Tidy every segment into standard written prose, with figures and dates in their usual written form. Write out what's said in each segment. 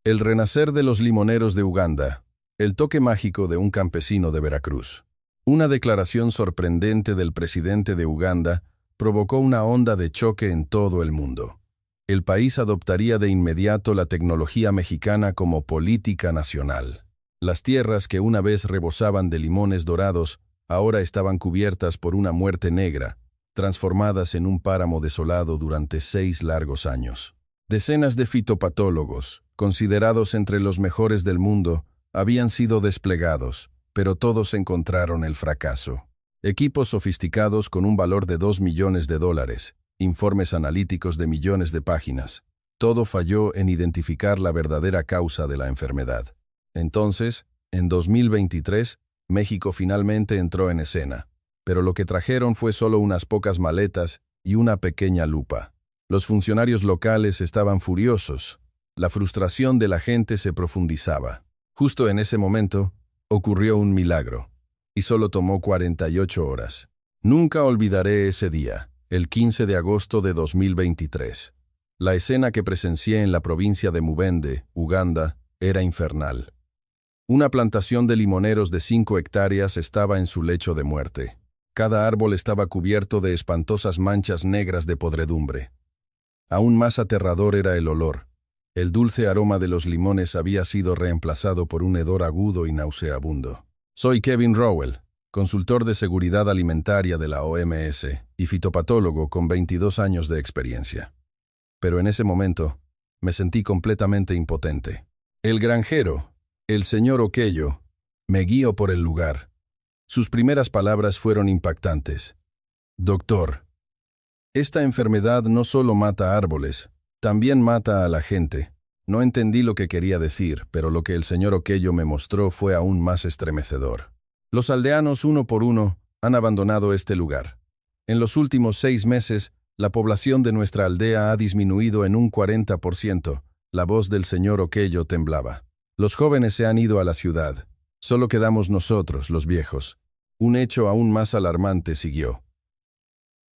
El renacer de los limoneros de Uganda. El toque mágico de un campesino de Veracruz. Una declaración sorprendente del presidente de Uganda provocó una onda de choque en todo el mundo. El país adoptaría de inmediato la tecnología mexicana como política nacional. Las tierras que una vez rebosaban de limones dorados, ahora estaban cubiertas por una muerte negra, transformadas en un páramo desolado durante 6 largos años. Decenas de fitopatólogos, considerados entre los mejores del mundo, habían sido desplegados, pero todos encontraron el fracaso. Equipos sofisticados con un valor de $2 millones, informes analíticos de millones de páginas. Todo falló en identificar la verdadera causa de la enfermedad. Entonces, en 2023, México finalmente entró en escena, pero lo que trajeron fue solo unas pocas maletas y una pequeña lupa. Los funcionarios locales estaban furiosos. La frustración de la gente se profundizaba. Justo en ese momento, ocurrió un milagro, y solo tomó 48 horas. Nunca olvidaré ese día, el 15 de agosto de 2023. La escena que presencié en la provincia de Mubende, Uganda, era infernal. Una plantación de limoneros de 5 hectáreas estaba en su lecho de muerte. Cada árbol estaba cubierto de espantosas manchas negras de podredumbre. Aún más aterrador era el olor. El dulce aroma de los limones había sido reemplazado por un hedor agudo y nauseabundo. Soy Kevin Rowell, consultor de seguridad alimentaria de la OMS y fitopatólogo con 22 años de experiencia. Pero en ese momento, me sentí completamente impotente. El granjero, el señor Okello, me guió por el lugar. Sus primeras palabras fueron impactantes. Doctor, esta enfermedad no solo mata árboles, también mata a la gente. No entendí lo que quería decir, pero lo que el señor Okello me mostró fue aún más estremecedor. Los aldeanos, uno por uno, han abandonado este lugar. En los últimos 6 meses, la población de nuestra aldea ha disminuido en un 40%. La voz del señor Okello temblaba. Los jóvenes se han ido a la ciudad. Solo quedamos nosotros, los viejos. Un hecho aún más alarmante siguió.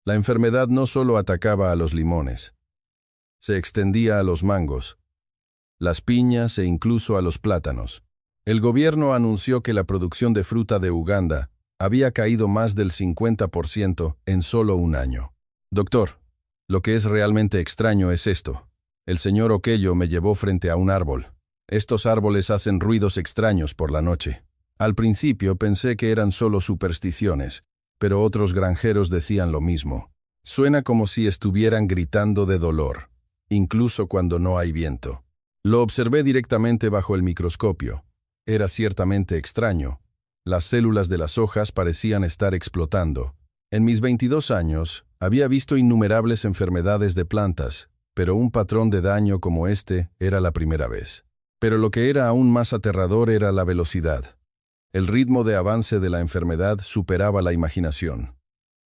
La enfermedad no solo atacaba a los limones. Se extendía a los mangos, las piñas e incluso a los plátanos. El gobierno anunció que la producción de fruta de Uganda había caído más del 50% en solo un año. Doctor, lo que es realmente extraño es esto. El señor Okello me llevó frente a un árbol. Estos árboles hacen ruidos extraños por la noche. Al principio pensé que eran solo supersticiones, pero otros granjeros decían lo mismo. Suena como si estuvieran gritando de dolor, incluso cuando no hay viento. Lo observé directamente bajo el microscopio. Era ciertamente extraño. Las células de las hojas parecían estar explotando. En mis 22 años, había visto innumerables enfermedades de plantas, pero un patrón de daño como este era la primera vez. Pero lo que era aún más aterrador era la velocidad. El ritmo de avance de la enfermedad superaba la imaginación.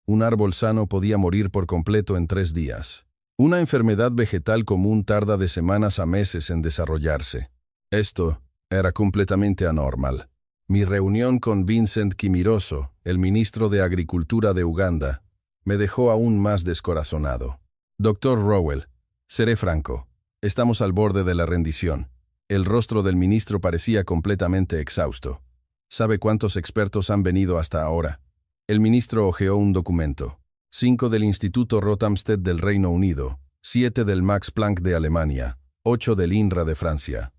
Un árbol sano podía morir por completo en 3 días. Una enfermedad vegetal común tarda de semanas a meses en desarrollarse. Esto era completamente anormal. Mi reunión con Vincent Kimiroso, el ministro de Agricultura de Uganda, me dejó aún más descorazonado. Doctor Rowell, seré franco, estamos al borde de la rendición. El rostro del ministro parecía completamente exhausto. ¿Sabe cuántos expertos han venido hasta ahora? El ministro hojeó un documento. 5 del Instituto Rothamsted del Reino Unido, 7 del Max Planck de Alemania, 8 del INRA de Francia.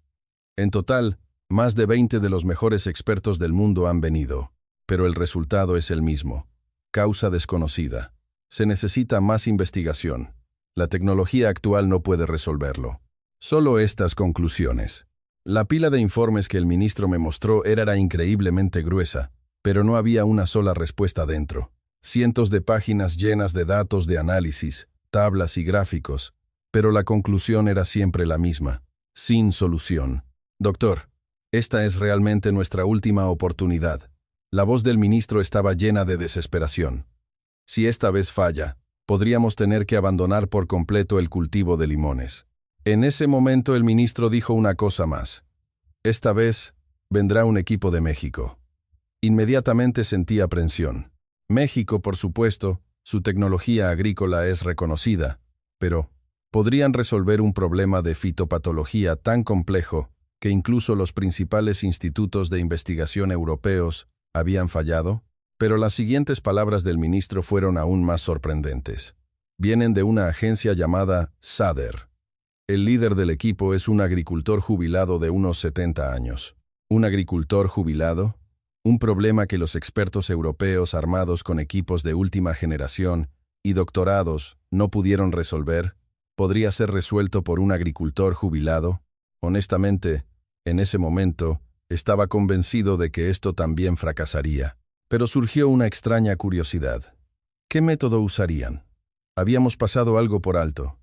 En total, más de 20 de los mejores expertos del mundo han venido, pero el resultado es el mismo. Causa desconocida. Se necesita más investigación. La tecnología actual no puede resolverlo. Solo estas conclusiones. La pila de informes que el ministro me mostró era increíblemente gruesa, pero no había una sola respuesta dentro. Cientos de páginas llenas de datos de análisis, tablas y gráficos, pero la conclusión era siempre la misma, sin solución. Doctor, esta es realmente nuestra última oportunidad. La voz del ministro estaba llena de desesperación. Si esta vez falla, podríamos tener que abandonar por completo el cultivo de limones. En ese momento el ministro dijo una cosa más. Esta vez, vendrá un equipo de México. Inmediatamente sentí aprensión. México, por supuesto, su tecnología agrícola es reconocida, pero podrían resolver un problema de fitopatología tan complejo que incluso los principales institutos de investigación europeos habían fallado. Pero las siguientes palabras del ministro fueron aún más sorprendentes. Vienen de una agencia llamada SADER. El líder del equipo es un agricultor jubilado de unos 70 años. ¿Un agricultor jubilado? Un problema que los expertos europeos armados con equipos de última generación y doctorados no pudieron resolver, ¿podría ser resuelto por un agricultor jubilado? Honestamente, en ese momento, estaba convencido de que esto también fracasaría. Pero surgió una extraña curiosidad. ¿Qué método usarían? Habíamos pasado algo por alto.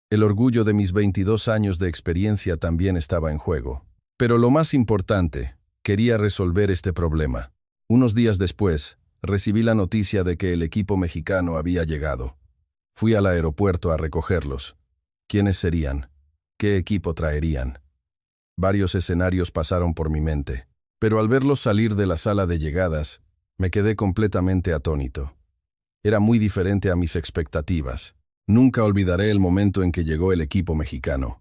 El orgullo de mis 22 años de experiencia también estaba en juego. Pero lo más importante, quería resolver este problema. Unos días después, recibí la noticia de que el equipo mexicano había llegado. Fui al aeropuerto a recogerlos. ¿Quiénes serían? ¿Qué equipo traerían? Varios escenarios pasaron por mi mente, pero al verlos salir de la sala de llegadas, me quedé completamente atónito. Era muy diferente a mis expectativas. Nunca olvidaré el momento en que llegó el equipo mexicano.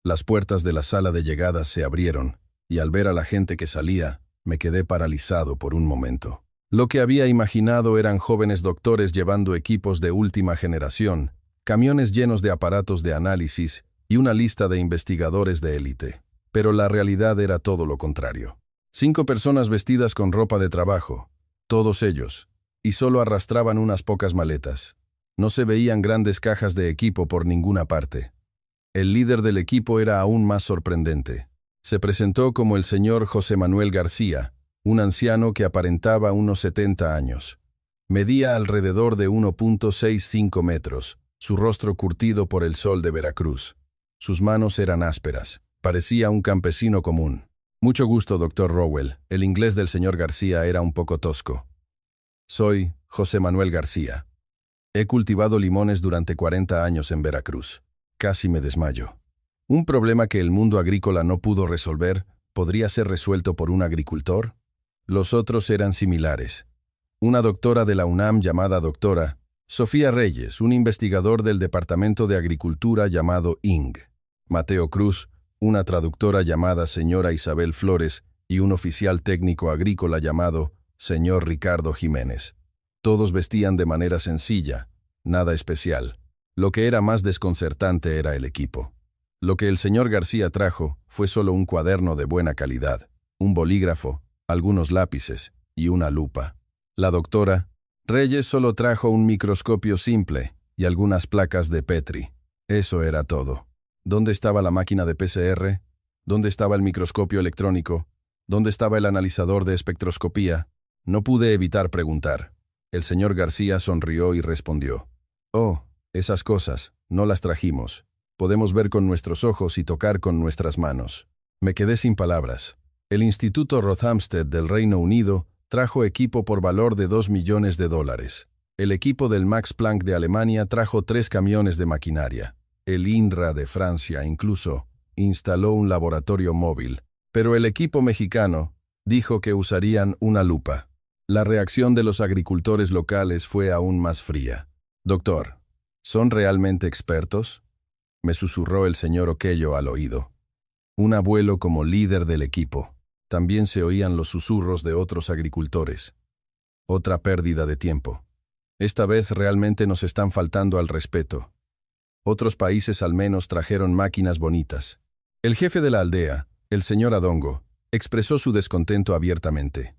Las puertas de la sala de llegadas se abrieron, y al ver a la gente que salía, me quedé paralizado por un momento. Lo que había imaginado eran jóvenes doctores llevando equipos de última generación, camiones llenos de aparatos de análisis y una lista de investigadores de élite. Pero la realidad era todo lo contrario. 5 personas vestidas con ropa de trabajo, todos ellos, y solo arrastraban unas pocas maletas. No se veían grandes cajas de equipo por ninguna parte. El líder del equipo era aún más sorprendente. Se presentó como el señor José Manuel García, un anciano que aparentaba unos 70 años. Medía alrededor de 1.65 metros, su rostro curtido por el sol de Veracruz. Sus manos eran ásperas, parecía un campesino común. Mucho gusto, doctor Rowell. El inglés del señor García era un poco tosco. Soy José Manuel García. He cultivado limones durante 40 años en Veracruz. Casi me desmayo. ¿Un problema que el mundo agrícola no pudo resolver podría ser resuelto por un agricultor? Los otros eran similares. Una doctora de la UNAM llamada doctora Sofía Reyes, un investigador del Departamento de Agricultura llamado ING. Mateo Cruz, una traductora llamada señora Isabel Flores y un oficial técnico agrícola llamado señor Ricardo Jiménez. Todos vestían de manera sencilla, nada especial. Lo que era más desconcertante era el equipo. Lo que el señor García trajo fue solo un cuaderno de buena calidad, un bolígrafo, algunos lápices y una lupa. La doctora Reyes solo trajo un microscopio simple y algunas placas de Petri. Eso era todo. ¿Dónde estaba la máquina de PCR? ¿Dónde estaba el microscopio electrónico? ¿Dónde estaba el analizador de espectroscopía? No pude evitar preguntar. El señor García sonrió y respondió. Oh, esas cosas, no las trajimos. Podemos ver con nuestros ojos y tocar con nuestras manos. Me quedé sin palabras. El Instituto Rothamsted del Reino Unido trajo equipo por valor de $2 millones. El equipo del Max Planck de Alemania trajo 3 camiones de maquinaria. El INRA de Francia incluso instaló un laboratorio móvil, pero el equipo mexicano dijo que usarían una lupa. La reacción de los agricultores locales fue aún más fría. Doctor, ¿son realmente expertos?, me susurró el señor Okello al oído. Un abuelo como líder del equipo. También se oían los susurros de otros agricultores. Otra pérdida de tiempo. Esta vez realmente nos están faltando al respeto. Otros países al menos trajeron máquinas bonitas. El jefe de la aldea, el señor Adongo, expresó su descontento abiertamente.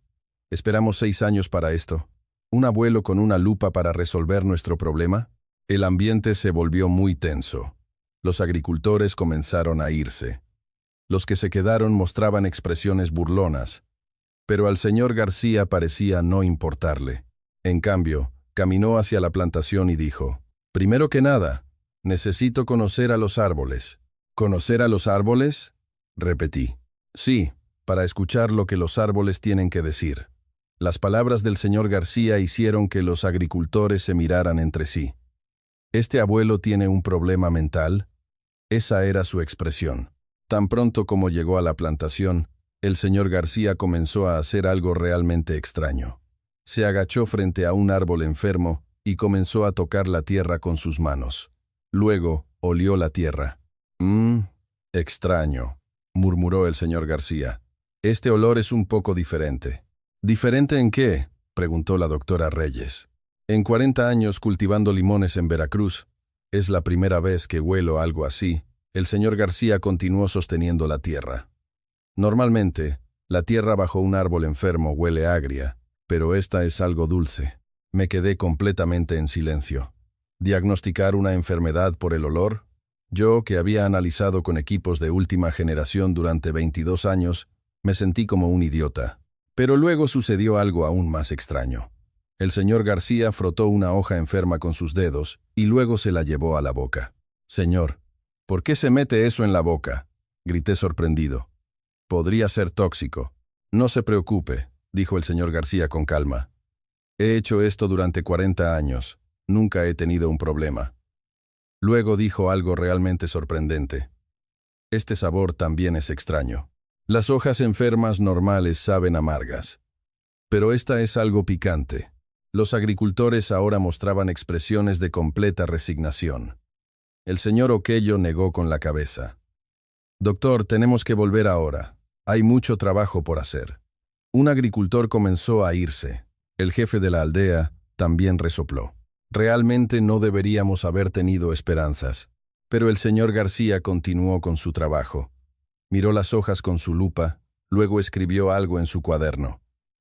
¿Esperamos 6 años para esto? ¿Un abuelo con una lupa para resolver nuestro problema? El ambiente se volvió muy tenso. Los agricultores comenzaron a irse. Los que se quedaron mostraban expresiones burlonas, pero al señor García parecía no importarle. En cambio, caminó hacia la plantación y dijo, «Primero que nada, necesito conocer a los árboles». ¿Conocer a los árboles?, repetí. Sí, para escuchar lo que los árboles tienen que decir. Las palabras del señor García hicieron que los agricultores se miraran entre sí. ¿Este abuelo tiene un problema mental? Esa era su expresión. Tan pronto como llegó a la plantación, el señor García comenzó a hacer algo realmente extraño. Se agachó frente a un árbol enfermo y comenzó a tocar la tierra con sus manos. Luego, olió la tierra. Extraño, murmuró el señor García. Este olor es un poco diferente. ¿Diferente en qué?, preguntó la doctora Reyes. En 40 años cultivando limones en Veracruz, es la primera vez que huelo algo así. El señor García continuó sosteniendo la tierra. Normalmente, la tierra bajo un árbol enfermo huele agria, pero esta es algo dulce. Me quedé completamente en silencio. ¿Diagnosticar una enfermedad por el olor? Yo, que había analizado con equipos de última generación durante 22 años, me sentí como un idiota. Pero luego sucedió algo aún más extraño. El señor García frotó una hoja enferma con sus dedos y luego se la llevó a la boca. «Señor, ¿por qué se mete eso en la boca?», grité sorprendido. «Podría ser tóxico». «No se preocupe», dijo el señor García con calma. «He hecho esto durante 40 años. Nunca he tenido un problema». Luego dijo algo realmente sorprendente. «Este sabor también es extraño. Las hojas enfermas normales saben amargas. Pero esta es algo picante». Los agricultores ahora mostraban expresiones de completa resignación. El señor Oquello negó con la cabeza. «Doctor, tenemos que volver ahora. Hay mucho trabajo por hacer». Un agricultor comenzó a irse. El jefe de la aldea también resopló. Realmente no deberíamos haber tenido esperanzas. Pero el señor García continuó con su trabajo. Miró las hojas con su lupa, luego escribió algo en su cuaderno.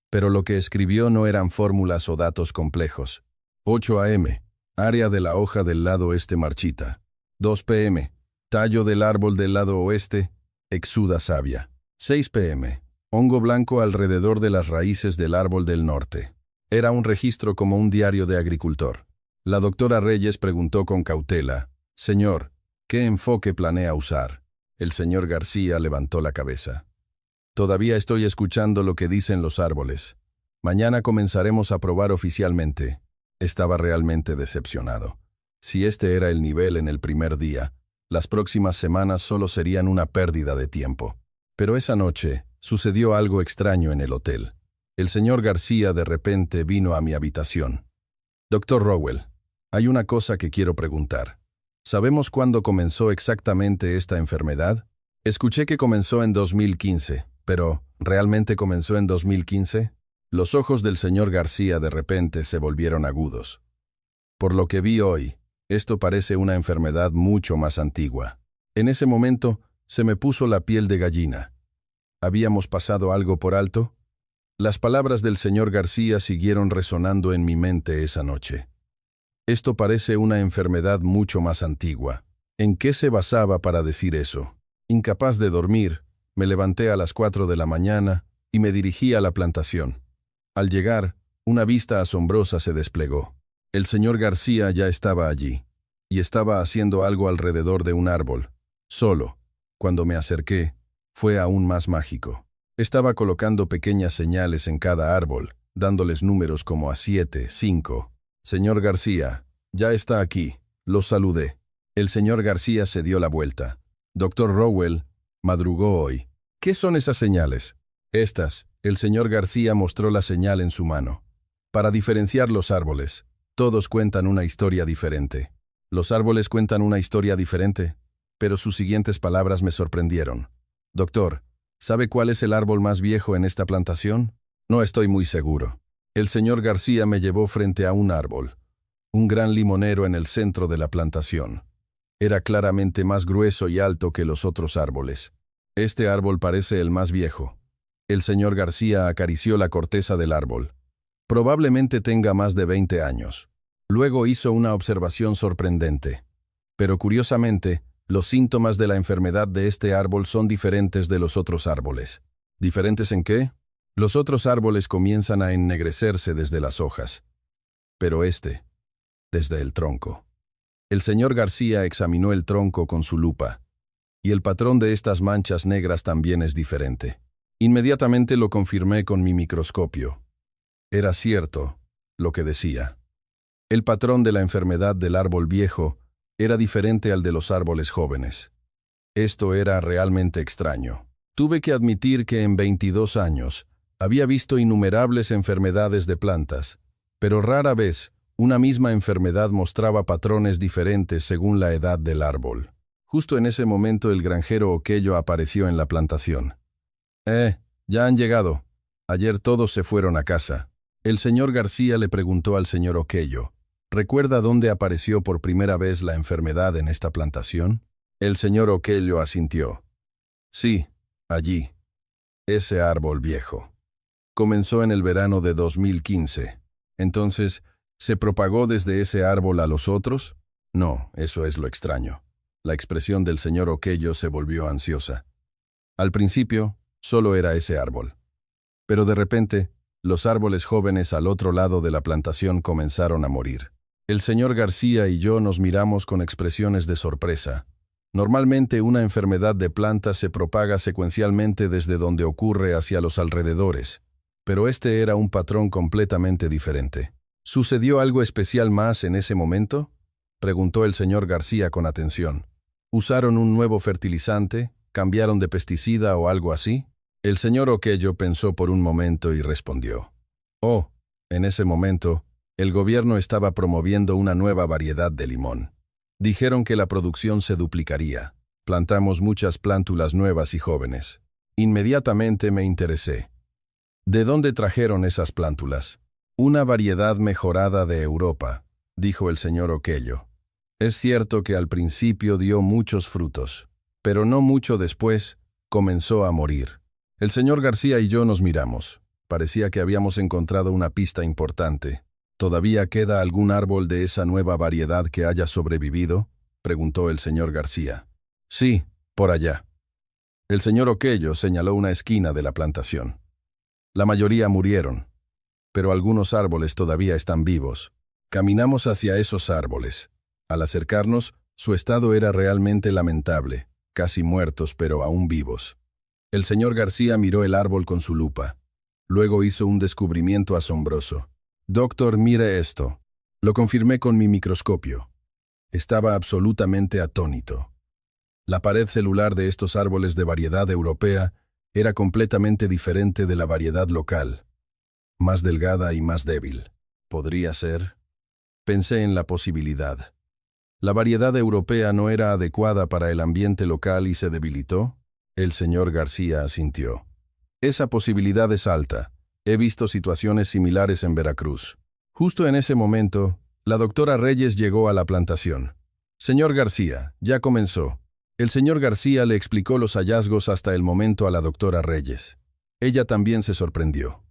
Pero lo que escribió no eran fórmulas o datos complejos. 8 a.m., área de la hoja del lado este marchita. 2 p.m., tallo del árbol del lado oeste, exuda savia. 6 p.m., hongo blanco alrededor de las raíces del árbol del norte. Era un registro como un diario de agricultor. La doctora Reyes preguntó con cautela: «Señor, ¿qué enfoque planea usar?». El señor García levantó la cabeza. «Todavía estoy escuchando lo que dicen los árboles. Mañana comenzaremos a probar oficialmente». Estaba realmente decepcionado. Si este era el nivel en el primer día, las próximas semanas solo serían una pérdida de tiempo. Pero esa noche sucedió algo extraño en el hotel. El señor García de repente vino a mi habitación. «Doctor Rowell, hay una cosa que quiero preguntar. ¿Sabemos cuándo comenzó exactamente esta enfermedad? Escuché que comenzó en 2015. Pero, ¿realmente comenzó en 2015? Los ojos del señor García de repente se volvieron agudos. «Por lo que vi hoy, esto parece una enfermedad mucho más antigua». En ese momento, se me puso la piel de gallina. ¿Habíamos pasado algo por alto? Las palabras del señor García siguieron resonando en mi mente esa noche. Esto parece una enfermedad mucho más antigua. ¿En qué se basaba para decir eso? Incapaz de dormir, me levanté a las 4 de la mañana y me dirigí a la plantación. Al llegar, una vista asombrosa se desplegó. El señor García ya estaba allí, y estaba haciendo algo alrededor de un árbol. Solo, cuando me acerqué, fue aún más mágico. Estaba colocando pequeñas señales en cada árbol, dándoles números como a 7, 5. «Señor García, ya está aquí», lo saludé. El señor García se dio la vuelta. «Doctor Rowell, madrugó hoy». «¿Qué son esas señales?». «Estas», el señor García mostró la señal en su mano. «Para diferenciar los árboles. Todos cuentan una historia diferente». «¿Los árboles cuentan una historia diferente?». Pero sus siguientes palabras me sorprendieron. «Doctor, ¿sabe cuál es el árbol más viejo en esta plantación?». «No estoy muy seguro». El señor García me llevó frente a un árbol. Un gran limonero en el centro de la plantación. Era claramente más grueso y alto que los otros árboles. «Este árbol parece el más viejo». El señor García acarició la corteza del árbol. «Probablemente tenga más de 20 años». Luego hizo una observación sorprendente. «Pero curiosamente, los síntomas de la enfermedad de este árbol son diferentes de los otros árboles». «¿Diferentes en qué?». «Los otros árboles comienzan a ennegrecerse desde las hojas. Pero desde el tronco». El señor García examinó el tronco con su lupa. «Y el patrón de estas manchas negras también es diferente». Inmediatamente lo confirmé con mi microscopio. Era cierto lo que decía. El patrón de la enfermedad del árbol viejo era diferente al de los árboles jóvenes. Esto era realmente extraño. Tuve que admitir que en 22 años había visto innumerables enfermedades de plantas, pero rara vez Una misma enfermedad mostraba patrones diferentes según la edad del árbol. Justo en ese momento el granjero Okello apareció en la plantación. Ya han llegado. Ayer todos se fueron a casa. El señor García le preguntó al señor Okello, ¿recuerda dónde apareció por primera vez la enfermedad en esta plantación? El señor Okello asintió. Sí, allí. Ese árbol viejo. Comenzó en el verano de 2015. Entonces, ¿se propagó desde ese árbol a los otros? No, eso es lo extraño. La expresión del señor Okello se volvió ansiosa. Al principio, solo era ese árbol. Pero de repente, los árboles jóvenes al otro lado de la plantación comenzaron a morir. El señor García y yo nos miramos con expresiones de sorpresa. Normalmente una enfermedad de planta se propaga secuencialmente desde donde ocurre hacia los alrededores, pero este era un patrón completamente diferente. ¿Sucedió algo especial más en ese momento?, preguntó el señor García con atención. ¿Usaron un nuevo fertilizante? ¿Cambiaron de pesticida o algo así? El señor Okello pensó por un momento y respondió. En ese momento, el gobierno estaba promoviendo una nueva variedad de limón. Dijeron que la producción se duplicaría. Plantamos muchas plántulas nuevas y jóvenes. Inmediatamente me interesé. ¿De dónde trajeron esas plántulas? Una variedad mejorada de Europa, dijo el señor Okello. Es cierto que al principio dio muchos frutos, pero no mucho después comenzó a morir. El señor García y yo nos miramos. Parecía que habíamos encontrado una pista importante. ¿Todavía queda algún árbol de esa nueva variedad que haya sobrevivido?, preguntó el señor García. Sí, por allá. El señor Okello señaló una esquina de la plantación. La mayoría murieron, pero algunos árboles todavía están vivos. Caminamos hacia esos árboles. Al acercarnos, su estado era realmente lamentable, casi muertos pero aún vivos. El señor García miró el árbol con su lupa. Luego hizo un descubrimiento asombroso. «Doctor, mire esto». Lo confirmé con mi microscopio. Estaba absolutamente atónito. La pared celular de estos árboles de variedad europea era completamente diferente de la variedad local. Más delgada y más débil. ¿Podría ser? Pensé en la posibilidad. ¿La variedad europea no era adecuada para el ambiente local y se debilitó? El señor García asintió. Esa posibilidad es alta. He visto situaciones similares en Veracruz. Justo en ese momento, la doctora Reyes llegó a la plantación. Señor García, ya comenzó. El señor García le explicó los hallazgos hasta el momento a la doctora Reyes. Ella también se sorprendió.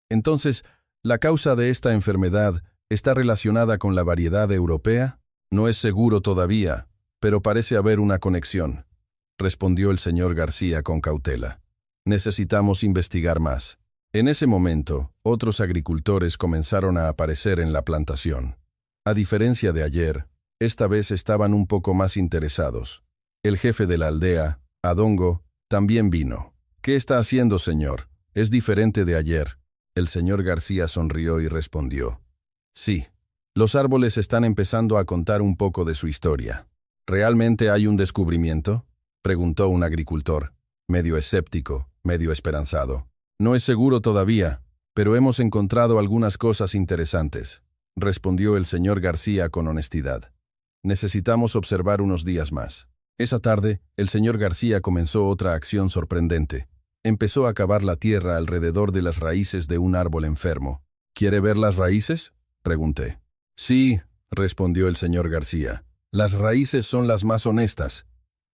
Entonces, ¿la causa de esta enfermedad está relacionada con la variedad europea? No es seguro todavía, pero parece haber una conexión, respondió el señor García con cautela. Necesitamos investigar más. En ese momento, otros agricultores comenzaron a aparecer en la plantación. A diferencia de ayer, esta vez estaban un poco más interesados. El jefe de la aldea, Adongo, también vino. ¿Qué está haciendo, señor? Es diferente de ayer. El señor García sonrió y respondió. Sí, los árboles están empezando a contar un poco de su historia. ¿Realmente hay un descubrimiento?, preguntó un agricultor, medio escéptico, medio esperanzado. No es seguro todavía, pero hemos encontrado algunas cosas interesantes, respondió el señor García con honestidad. Necesitamos observar unos días más. Esa tarde, el señor García comenzó otra acción sorprendente. Empezó a cavar la tierra alrededor de las raíces de un árbol enfermo. ¿Quiere ver las raíces?, pregunté. Sí, respondió el señor García. Las raíces son las más honestas.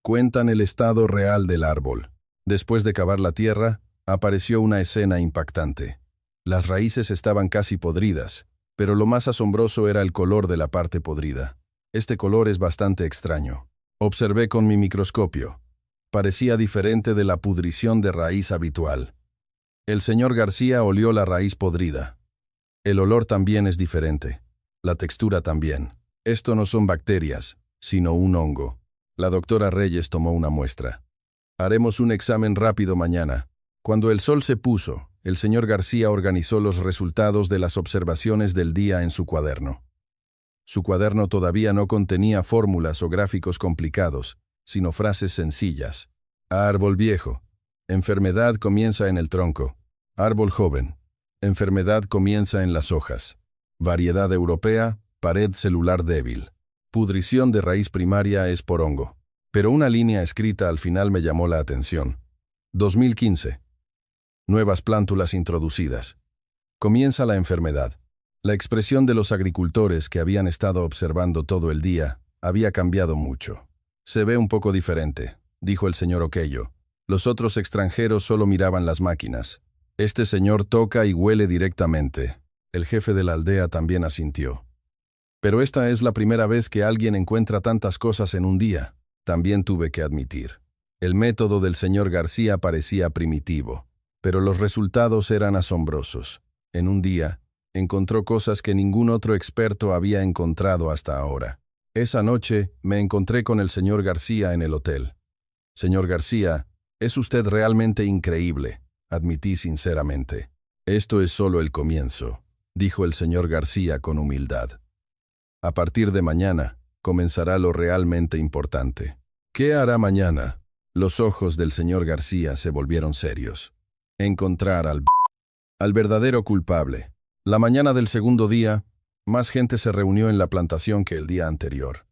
Cuentan el estado real del árbol. Después de cavar la tierra, apareció una escena impactante. Las raíces estaban casi podridas, pero lo más asombroso era el color de la parte podrida. Este color es bastante extraño. Observé con mi microscopio. Parecía diferente de la pudrición de raíz habitual. El señor García olió la raíz podrida. El olor también es diferente. La textura también. Esto no son bacterias, sino un hongo. La doctora Reyes tomó una muestra. Haremos un examen rápido mañana. Cuando el sol se puso, el señor García organizó los resultados de las observaciones del día en su cuaderno. Su cuaderno todavía no contenía fórmulas o gráficos complicados, sino frases sencillas. Árbol viejo. Enfermedad comienza en el tronco. Árbol joven. Enfermedad comienza en las hojas. Variedad europea, pared celular débil. Pudrición de raíz primaria es por hongo. Pero una línea escrita al final me llamó la atención. 2015. Nuevas plántulas introducidas. Comienza la enfermedad. La expresión de los agricultores que habían estado observando todo el día había cambiado mucho. Se ve un poco diferente, dijo el señor Okello. Los otros extranjeros solo miraban las máquinas. Este señor toca y huele directamente. El jefe de la aldea también asintió. Pero esta es la primera vez que alguien encuentra tantas cosas en un día, también tuve que admitir. El método del señor García parecía primitivo, pero los resultados eran asombrosos. En un día, encontró cosas que ningún otro experto había encontrado hasta ahora. Esa noche me encontré con el señor García en el hotel. Señor García, es usted realmente increíble, admití sinceramente. Esto es solo el comienzo, dijo el señor García con humildad. A partir de mañana, comenzará lo realmente importante. ¿Qué hará mañana? Los ojos del señor García se volvieron serios. Encontrar al verdadero culpable. La mañana del segundo día, más gente se reunió en la plantación que el día anterior.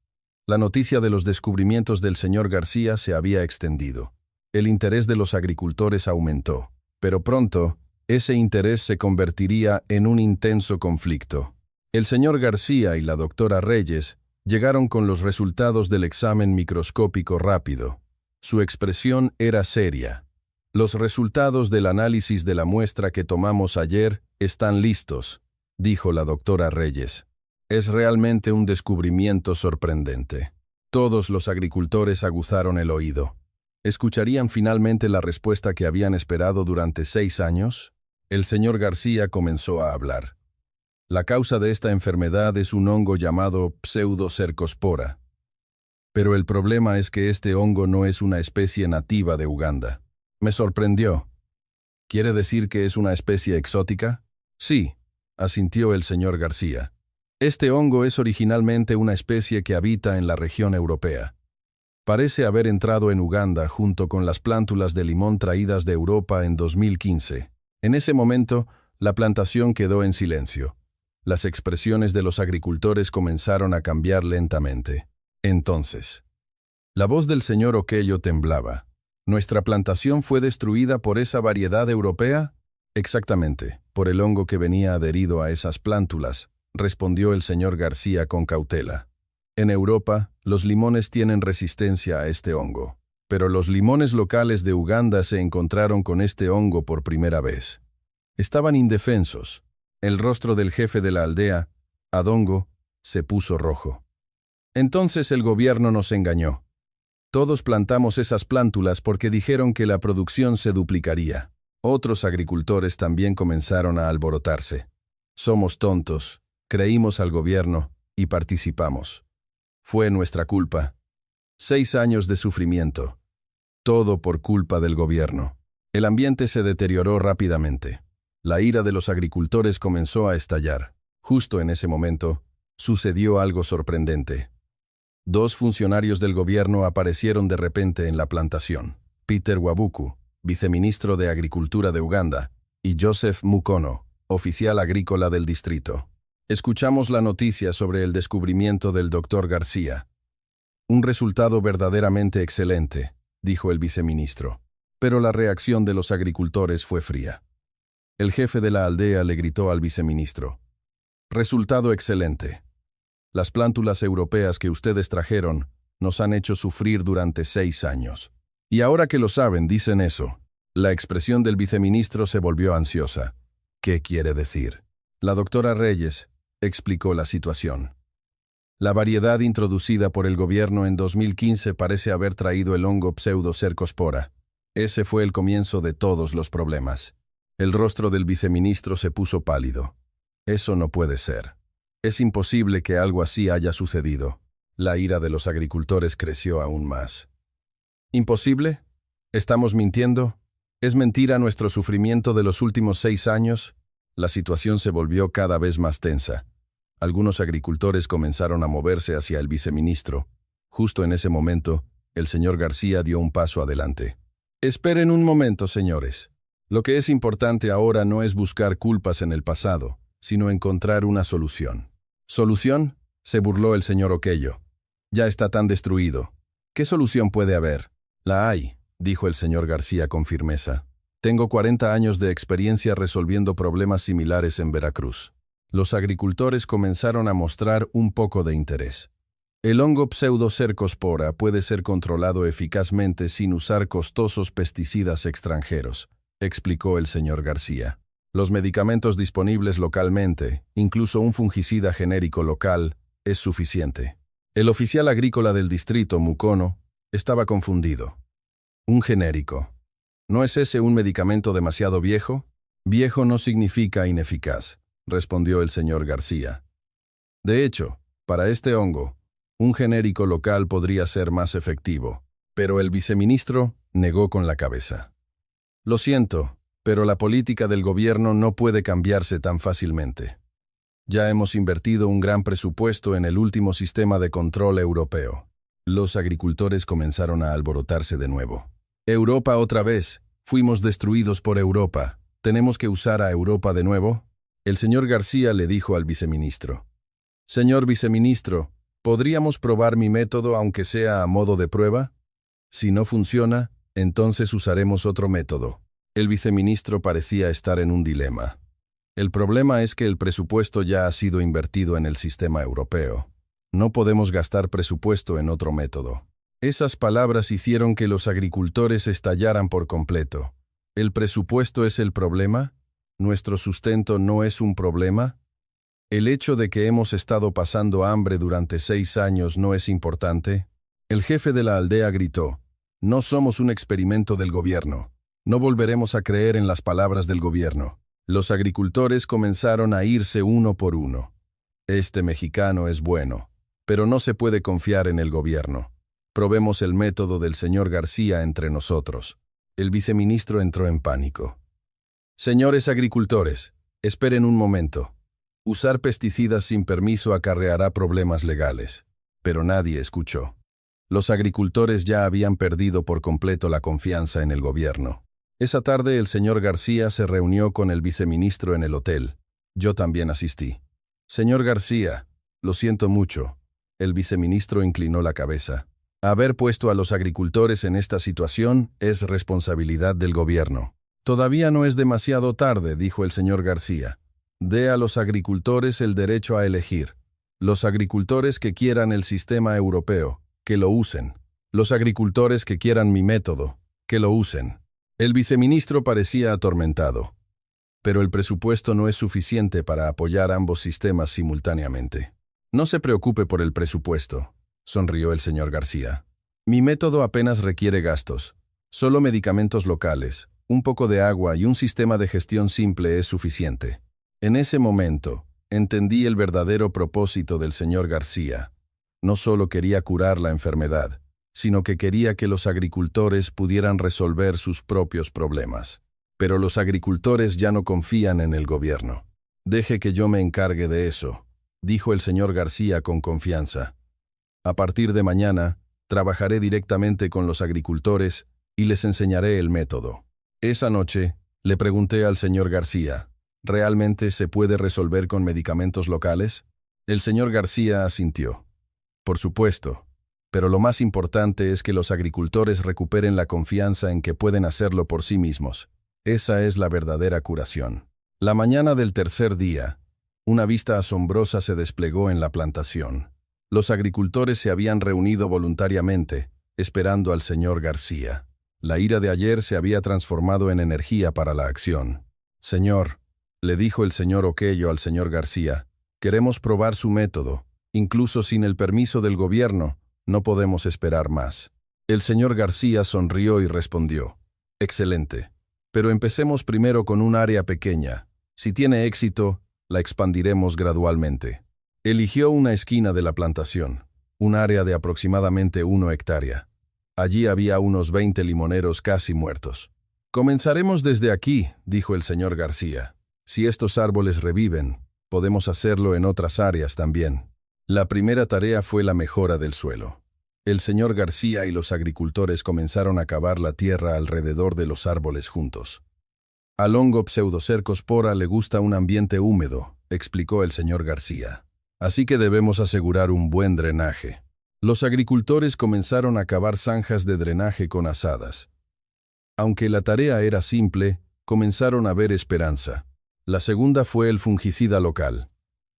La noticia de los descubrimientos del señor García se había extendido. El interés de los agricultores aumentó, pero pronto, ese interés se convertiría en un intenso conflicto. El señor García y la doctora Reyes llegaron con los resultados del examen microscópico rápido. Su expresión era seria. Los resultados del análisis de la muestra que tomamos ayer están listos, dijo la doctora Reyes. Es realmente un descubrimiento sorprendente. Todos los agricultores aguzaron el oído. ¿Escucharían finalmente la respuesta que habían esperado durante 6 años? El señor García comenzó a hablar. La causa de esta enfermedad es un hongo llamado Pseudocercospora. Pero el problema es que este hongo no es una especie nativa de Uganda. Me sorprendió. ¿Quiere decir que es una especie exótica? Sí, asintió el señor García. Este hongo es originalmente una especie que habita en la región europea. Parece haber entrado en Uganda junto con las plántulas de limón traídas de Europa en 2015. En ese momento, la plantación quedó en silencio. Las expresiones de los agricultores comenzaron a cambiar lentamente. Entonces, la voz del señor Okello temblaba. ¿Nuestra plantación fue destruida por esa variedad europea? Exactamente, por el hongo que venía adherido a esas plántulas, respondió el señor García con cautela. En Europa, los limones tienen resistencia a este hongo, pero los limones locales de Uganda se encontraron con este hongo por primera vez. Estaban indefensos. El rostro del jefe de la aldea, Adongo, se puso rojo. Entonces el gobierno nos engañó. Todos plantamos esas plántulas porque dijeron que la producción se duplicaría. Otros agricultores también comenzaron a alborotarse. Somos tontos, creímos al gobierno y participamos. Fue nuestra culpa. 6 años de sufrimiento. Todo por culpa del gobierno. El ambiente se deterioró rápidamente. La ira de los agricultores comenzó a estallar. Justo en ese momento, sucedió algo sorprendente. 2 funcionarios del gobierno aparecieron de repente en la plantación. Peter Wabuku, viceministro de Agricultura de Uganda, y Joseph Mukono, oficial agrícola del distrito. Escuchamos la noticia sobre el descubrimiento del doctor García. Un resultado verdaderamente excelente, dijo el viceministro. Pero la reacción de los agricultores fue fría. El jefe de la aldea le gritó al viceministro. Resultado excelente. Las plántulas europeas que ustedes trajeron nos han hecho sufrir durante 6 años. Y ahora que lo saben, dicen eso. La expresión del viceministro se volvió ansiosa. ¿Qué quiere decir? La doctora Reyes explicó la situación. La variedad introducida por el gobierno en 2015 parece haber traído el hongo Pseudocercospora. Ese fue el comienzo de todos los problemas. El rostro del viceministro se puso pálido. Eso no puede ser. Es imposible que algo así haya sucedido. La ira de los agricultores creció aún más. ¿Imposible? ¿Estamos mintiendo? ¿Es mentira nuestro sufrimiento de los últimos 6 años? La situación se volvió cada vez más tensa. Algunos agricultores comenzaron a moverse hacia el viceministro. Justo en ese momento, el señor García dio un paso adelante. Esperen un momento, señores. Lo que es importante ahora no es buscar culpas en el pasado, sino encontrar una solución. ¿Solución?, se burló el señor Oquello. Ya está tan destruido. ¿Qué solución puede haber? La hay, dijo el señor García con firmeza. Tengo 40 años de experiencia resolviendo problemas similares en Veracruz. Los agricultores comenzaron a mostrar un poco de interés. El hongo Pseudocercospora puede ser controlado eficazmente sin usar costosos pesticidas extranjeros, explicó el señor García. Los medicamentos disponibles localmente, incluso un fungicida genérico local, es suficiente. El oficial agrícola del distrito, Mucono, estaba confundido. Un genérico. ¿No es ese un medicamento demasiado viejo? Viejo no significa ineficaz, respondió el señor García. De hecho, para este hongo, un genérico local podría ser más efectivo, pero el viceministro negó con la cabeza. Lo siento, pero la política del gobierno no puede cambiarse tan fácilmente. Ya hemos invertido un gran presupuesto en el último sistema de control europeo. Los agricultores comenzaron a alborotarse de nuevo. Europa otra vez. Fuimos destruidos por Europa. ¿Tenemos que usar a Europa de nuevo? El señor García le dijo al viceministro. Señor viceministro, ¿podríamos probar mi método aunque sea a modo de prueba? Si no funciona, entonces usaremos otro método. El viceministro parecía estar en un dilema. El problema es que el presupuesto ya ha sido invertido en el sistema europeo. No podemos gastar presupuesto en otro método. Esas palabras hicieron que los agricultores estallaran por completo. ¿El presupuesto es el problema? ¿Nuestro sustento no es un problema? ¿El hecho de que hemos estado pasando hambre durante 6 años no es importante? El jefe de la aldea gritó, no somos un experimento del gobierno. No volveremos a creer en las palabras del gobierno. Los agricultores comenzaron a irse uno por uno. Este mexicano es bueno, pero no se puede confiar en el gobierno. Probemos el método del señor García entre nosotros. El viceministro entró en pánico. Señores agricultores, esperen un momento. Usar pesticidas sin permiso acarreará problemas legales. Pero nadie escuchó. Los agricultores ya habían perdido por completo la confianza en el gobierno. Esa tarde el señor García se reunió con el viceministro en el hotel. Yo también asistí. Señor García, lo siento mucho. El viceministro inclinó la cabeza. Haber puesto a los agricultores en esta situación es responsabilidad del gobierno. Todavía no es demasiado tarde, dijo el señor García. Dé a los agricultores el derecho a elegir. Los agricultores que quieran el sistema europeo, que lo usen. Los agricultores que quieran mi método, que lo usen. El viceministro parecía atormentado. Pero el presupuesto no es suficiente para apoyar ambos sistemas simultáneamente. No se preocupe por el presupuesto, sonrió el señor García. Mi método apenas requiere gastos. Solo medicamentos locales, un poco de agua y un sistema de gestión simple es suficiente. En ese momento, entendí el verdadero propósito del señor García. No solo quería curar la enfermedad, sino que quería que los agricultores pudieran resolver sus propios problemas. Pero los agricultores ya no confían en el gobierno. Deje que yo me encargue de eso, dijo el señor García con confianza. A partir de mañana, trabajaré directamente con los agricultores y les enseñaré el método. Esa noche, le pregunté al señor García, ¿realmente se puede resolver con medicamentos locales? El señor García asintió. Por supuesto, pero lo más importante es que los agricultores recuperen la confianza en que pueden hacerlo por sí mismos. Esa es la verdadera curación. La mañana del tercer día, una vista asombrosa se desplegó en la plantación. Los agricultores se habían reunido voluntariamente, esperando al señor García. La ira de ayer se había transformado en energía para la acción. Señor, le dijo el señor Oquello al señor García, queremos probar su método. Incluso sin el permiso del gobierno, no podemos esperar más. El señor García sonrió y respondió, excelente. Pero empecemos primero con un área pequeña. Si tiene éxito, la expandiremos gradualmente. Eligió una esquina de la plantación, un área de aproximadamente 1 hectárea. Allí había unos 20 limoneros casi muertos. Comenzaremos desde aquí, dijo el señor García. Si estos árboles reviven, podemos hacerlo en otras áreas también. La primera tarea fue la mejora del suelo. El señor García y los agricultores comenzaron a cavar la tierra alrededor de los árboles juntos. Al hongo Pseudocercospora le gusta un ambiente húmedo, explicó el señor García. Así que debemos asegurar un buen drenaje. Los agricultores comenzaron a cavar zanjas de drenaje con azadas. Aunque la tarea era simple, comenzaron a ver esperanza. La segunda fue el fungicida local.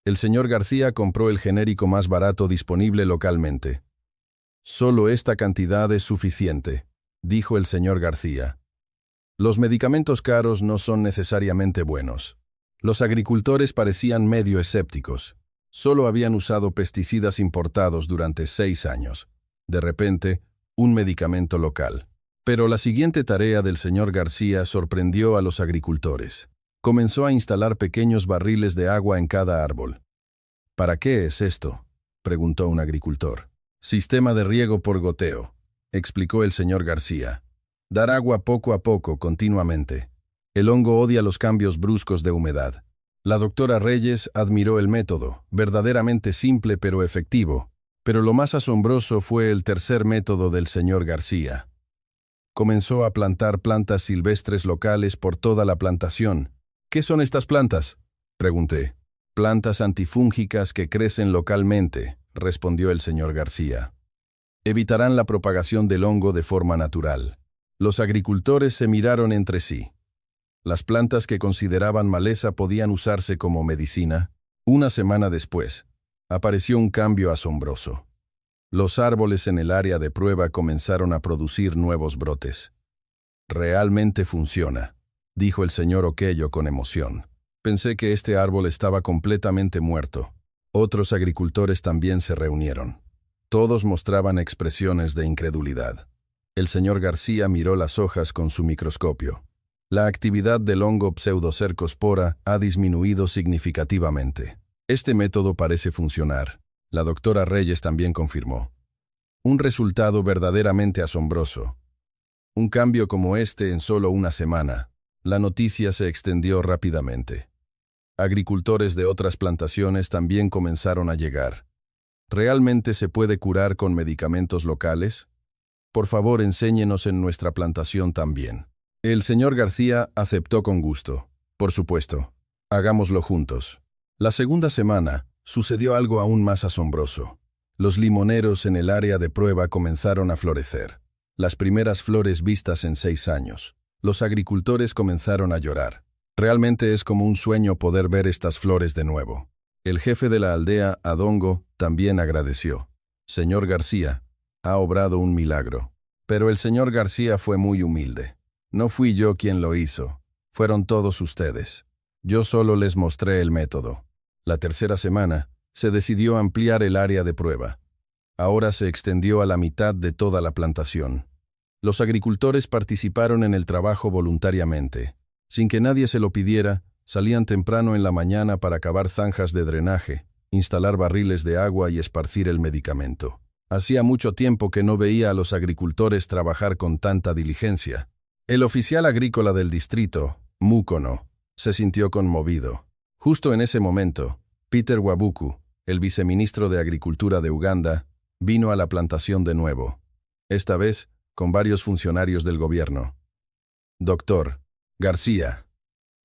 El señor García compró el genérico más barato disponible localmente. Solo esta cantidad es suficiente, dijo el señor García. Los medicamentos caros no son necesariamente buenos. Los agricultores parecían medio escépticos. Solo habían usado pesticidas importados durante 6 años. De repente, un medicamento local. Pero la siguiente tarea del señor García sorprendió a los agricultores. Comenzó a instalar pequeños barriles de agua en cada árbol. ¿Para qué es esto?, preguntó un agricultor. Sistema de riego por goteo, explicó el señor García. Dar agua poco a poco, continuamente. El hongo odia los cambios bruscos de humedad. La doctora Reyes admiró el método, verdaderamente simple pero efectivo, pero lo más asombroso fue el tercer método del señor García. Comenzó a plantar plantas silvestres locales por toda la plantación. ¿Qué son estas plantas?, pregunté. Plantas antifúngicas que crecen localmente, respondió el señor García. Evitarán la propagación del hongo de forma natural. Los agricultores se miraron entre sí. Las plantas que consideraban maleza podían usarse como medicina. Una semana después, apareció un cambio asombroso. Los árboles en el área de prueba comenzaron a producir nuevos brotes. Realmente funciona, dijo el señor Oquello con emoción. Pensé que este árbol estaba completamente muerto. Otros agricultores también se reunieron. Todos mostraban expresiones de incredulidad. El señor García miró las hojas con su microscopio. La actividad del hongo Pseudocercospora ha disminuido significativamente. Este método parece funcionar. La doctora Reyes también confirmó. Un resultado verdaderamente asombroso. Un cambio como este en solo una semana. La noticia se extendió rápidamente. Agricultores de otras plantaciones también comenzaron a llegar. ¿Realmente se puede curar con medicamentos locales? Por favor, enséñenos en nuestra plantación también. El señor García aceptó con gusto. Por supuesto. Hagámoslo juntos. La segunda semana, sucedió algo aún más asombroso. Los limoneros en el área de prueba comenzaron a florecer. Las primeras flores vistas en 6 años. Los agricultores comenzaron a llorar. Realmente es como un sueño poder ver estas flores de nuevo. El jefe de la aldea, Adongo, también agradeció. Señor García, ha obrado un milagro. Pero el señor García fue muy humilde. No fui yo quien lo hizo. Fueron todos ustedes. Yo solo les mostré el método. La tercera semana, se decidió ampliar el área de prueba. Ahora se extendió a la mitad de toda la plantación. Los agricultores participaron en el trabajo voluntariamente. Sin que nadie se lo pidiera, salían temprano en la mañana para cavar zanjas de drenaje, instalar barriles de agua y esparcir el medicamento. Hacía mucho tiempo que no veía a los agricultores trabajar con tanta diligencia. El oficial agrícola del distrito, Mukono, se sintió conmovido. Justo en ese momento, Peter Wabuku, el viceministro de Agricultura de Uganda, vino a la plantación de nuevo. Esta vez, con varios funcionarios del gobierno. Doctor García,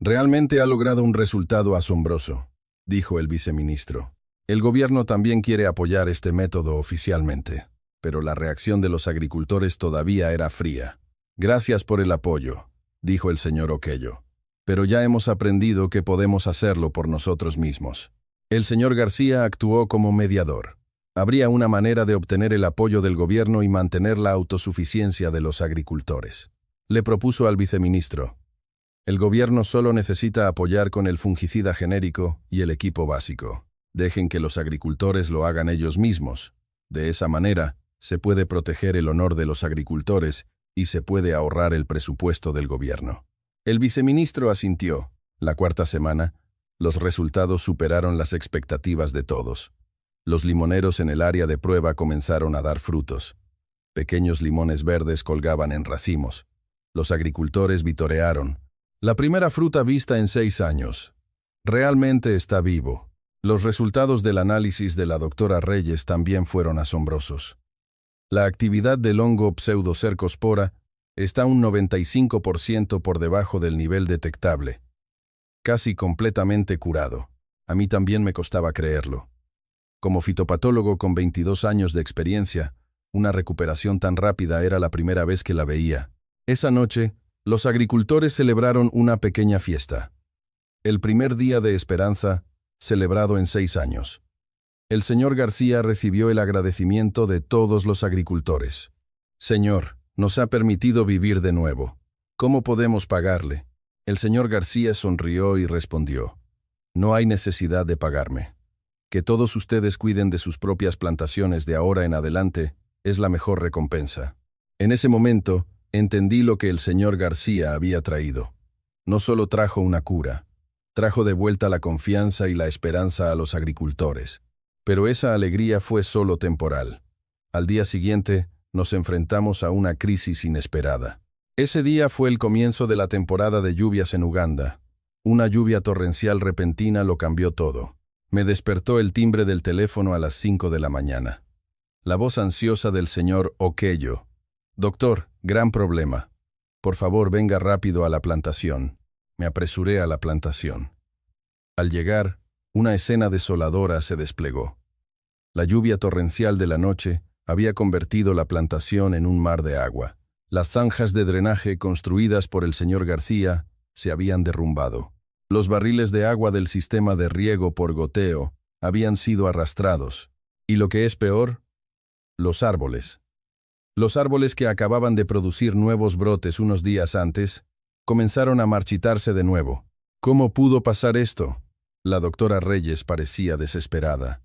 realmente ha logrado un resultado asombroso, dijo el viceministro. El gobierno también quiere apoyar este método oficialmente, pero la reacción de los agricultores todavía era fría. Gracias por el apoyo, dijo el señor Oquello. Pero ya hemos aprendido que podemos hacerlo por nosotros mismos. El señor García actuó como mediador. Habría una manera de obtener el apoyo del gobierno y mantener la autosuficiencia de los agricultores. Le propuso al viceministro. El gobierno solo necesita apoyar con el fungicida genérico y el equipo básico. Dejen que los agricultores lo hagan ellos mismos. De esa manera, se puede proteger el honor de los agricultores y se puede ahorrar el presupuesto del gobierno. El viceministro asintió. La cuarta semana, los resultados superaron las expectativas de todos. Los limoneros en el área de prueba comenzaron a dar frutos. Pequeños limones verdes colgaban en racimos. Los agricultores vitorearon. La primera fruta vista en 6 años. Realmente está vivo. Los resultados del análisis de la doctora Reyes también fueron asombrosos. La actividad del hongo Pseudocercospora está un 95% por debajo del nivel detectable. Casi completamente curado. A mí también me costaba creerlo. Como fitopatólogo con 22 años de experiencia, una recuperación tan rápida era la primera vez que la veía. Esa noche, los agricultores celebraron una pequeña fiesta. El primer día de esperanza, celebrado en 6 años. El señor García recibió el agradecimiento de todos los agricultores. Señor, nos ha permitido vivir de nuevo. ¿Cómo podemos pagarle? El señor García sonrió y respondió: no hay necesidad de pagarme. Que todos ustedes cuiden de sus propias plantaciones de ahora en adelante es la mejor recompensa. En ese momento, entendí lo que el señor García había traído. No solo trajo una cura, trajo de vuelta la confianza y la esperanza a los agricultores. Pero esa alegría fue solo temporal. Al día siguiente, nos enfrentamos a una crisis inesperada. Ese día fue el comienzo de la temporada de lluvias en Uganda. Una lluvia torrencial repentina lo cambió todo. Me despertó el timbre del teléfono a las 5 de la mañana. La voz ansiosa del señor Okello. Doctor, gran problema. Por favor, venga rápido a la plantación. Me apresuré a la plantación. Al llegar, una escena desoladora se desplegó. La lluvia torrencial de la noche había convertido la plantación en un mar de agua. Las zanjas de drenaje construidas por el señor García se habían derrumbado. Los barriles de agua del sistema de riego por goteo habían sido arrastrados. Y lo que es peor, los árboles. Los árboles que acababan de producir nuevos brotes unos días antes, comenzaron a marchitarse de nuevo. ¿Cómo pudo pasar esto? La doctora Reyes parecía desesperada.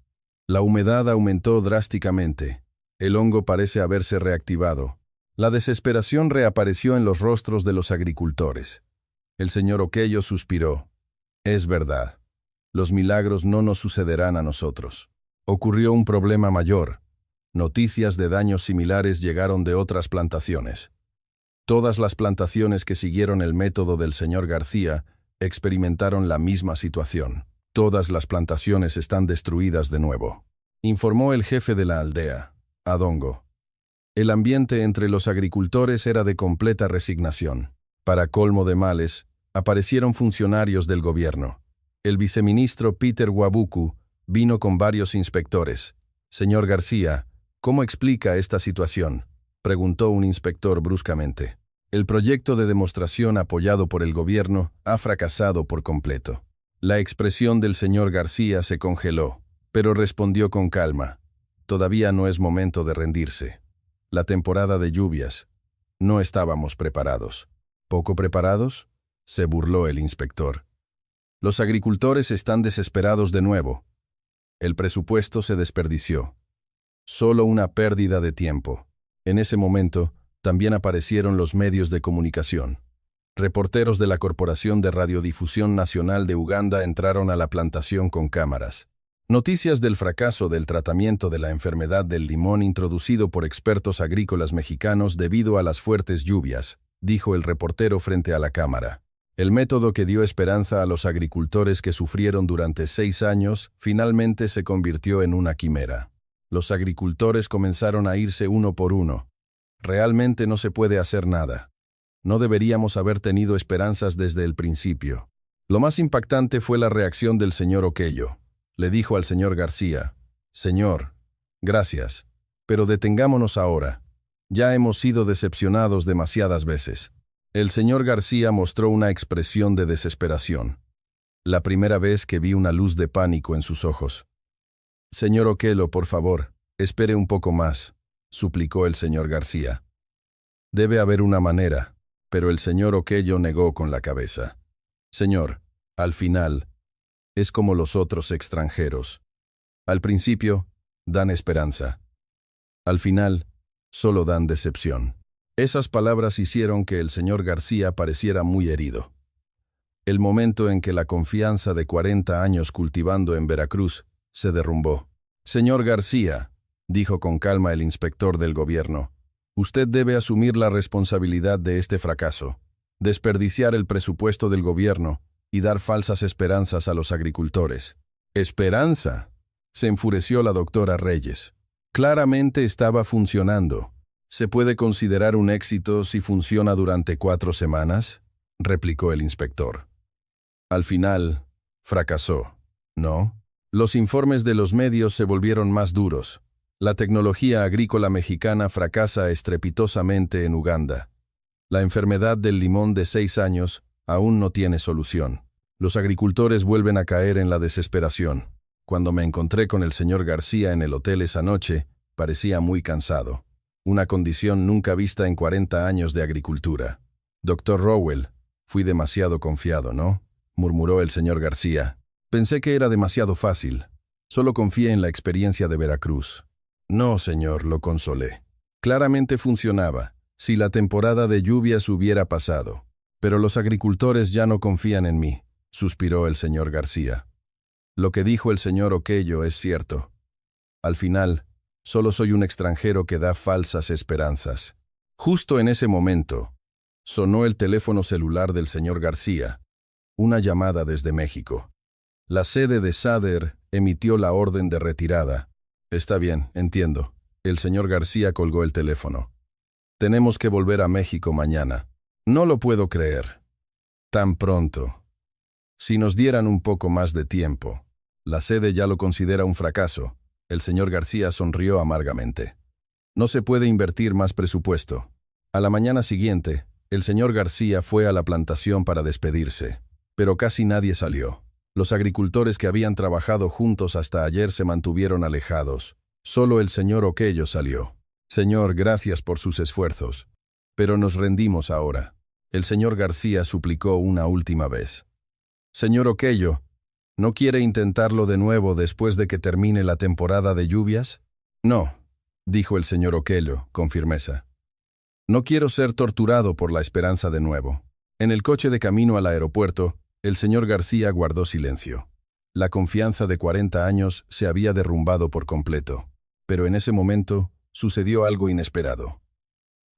La humedad aumentó drásticamente. El hongo parece haberse reactivado. La desesperación reapareció en los rostros de los agricultores. El señor Okello suspiró. Es verdad. Los milagros no nos sucederán a nosotros. Ocurrió un problema mayor. Noticias de daños similares llegaron de otras plantaciones. Todas las plantaciones que siguieron el método del señor García experimentaron la misma situación. Todas las plantaciones están destruidas de nuevo, informó el jefe de la aldea, Adongo. El ambiente entre los agricultores era de completa resignación. Para colmo de males, aparecieron funcionarios del gobierno. El viceministro Peter Wabuku vino con varios inspectores. Señor García, ¿cómo explica esta situación?, preguntó un inspector bruscamente. El proyecto de demostración apoyado por el gobierno ha fracasado por completo. La expresión del señor García se congeló, pero respondió con calma. Todavía no es momento de rendirse. La temporada de lluvias. No estábamos preparados. ¿Poco preparados?, se burló el inspector. Los agricultores están desesperados de nuevo. El presupuesto se desperdició. Solo una pérdida de tiempo. En ese momento, también aparecieron los medios de comunicación. Reporteros de la Corporación de Radiodifusión Nacional de Uganda entraron a la plantación con cámaras. Noticias del fracaso del tratamiento de la enfermedad del limón introducido por expertos agrícolas mexicanos debido a las fuertes lluvias, dijo el reportero frente a la cámara. El método que dio esperanza a los agricultores que sufrieron durante 6 años finalmente se convirtió en una quimera. Los agricultores comenzaron a irse uno por uno. Realmente no se puede hacer nada. No deberíamos haber tenido esperanzas desde el principio. Lo más impactante fue la reacción del señor Okello. Le dijo al señor García: Señor, gracias, pero detengámonos ahora. Ya hemos sido decepcionados demasiadas veces. El señor García mostró una expresión de desesperación. La primera vez que vi una luz de pánico en sus ojos. Señor Okello, por favor, espere un poco más, suplicó el señor García. Debe haber una manera, pero el señor Okello negó con la cabeza. Señor, al final, es como los otros extranjeros. Al principio, dan esperanza. Al final, solo dan decepción. Esas palabras hicieron que el señor García pareciera muy herido. El momento en que la confianza de 40 años cultivando en Veracruz se derrumbó. Señor García, dijo con calma el inspector del gobierno, usted debe asumir la responsabilidad de este fracaso, desperdiciar el presupuesto del gobierno y dar falsas esperanzas a los agricultores. ¿Esperanza?, se enfureció la doctora Reyes. Claramente estaba funcionando. ¿Se puede considerar un éxito si funciona durante 4 semanas?, replicó el inspector. Al final, fracasó. No. Los informes de los medios se volvieron más duros. La tecnología agrícola mexicana fracasa estrepitosamente en Uganda. La enfermedad del limón de 6 años aún no tiene solución. Los agricultores vuelven a caer en la desesperación. Cuando me encontré con el señor García en el hotel esa noche, parecía muy cansado. Una condición nunca vista en 40 años de agricultura. Dr. Rowell, fui demasiado confiado, ¿no?, murmuró el señor García. Pensé que era demasiado fácil. Solo confié en la experiencia de Veracruz. No, señor, lo consolé. Claramente funcionaba, si la temporada de lluvias hubiera pasado. Pero los agricultores ya no confían en mí, suspiró el señor García. Lo que dijo el señor Oquello es cierto. Al final, solo soy un extranjero que da falsas esperanzas. Justo en ese momento, sonó el teléfono celular del señor García. Una llamada desde México. La sede de SADER emitió la orden de retirada. Está bien, entiendo. El señor García colgó el teléfono. Tenemos que volver a México mañana. No lo puedo creer. Tan pronto. Si nos dieran un poco más de tiempo. La sede ya lo considera un fracaso. El señor García sonrió amargamente. No se puede invertir más presupuesto. A la mañana siguiente, el señor García fue a la plantación para despedirse. Pero casi nadie salió. Los agricultores que habían trabajado juntos hasta ayer se mantuvieron alejados. Solo el señor Oquello salió. Señor, gracias por sus esfuerzos. Pero nos rendimos ahora. El señor García suplicó una última vez. Señor Oquello, ¿no quiere intentarlo de nuevo después de que termine la temporada de lluvias? No, dijo el señor Oquello, con firmeza. No quiero ser torturado por la esperanza de nuevo. En el coche de camino al aeropuerto, el señor García guardó silencio. La confianza de 40 años se había derrumbado por completo. Pero en ese momento, sucedió algo inesperado.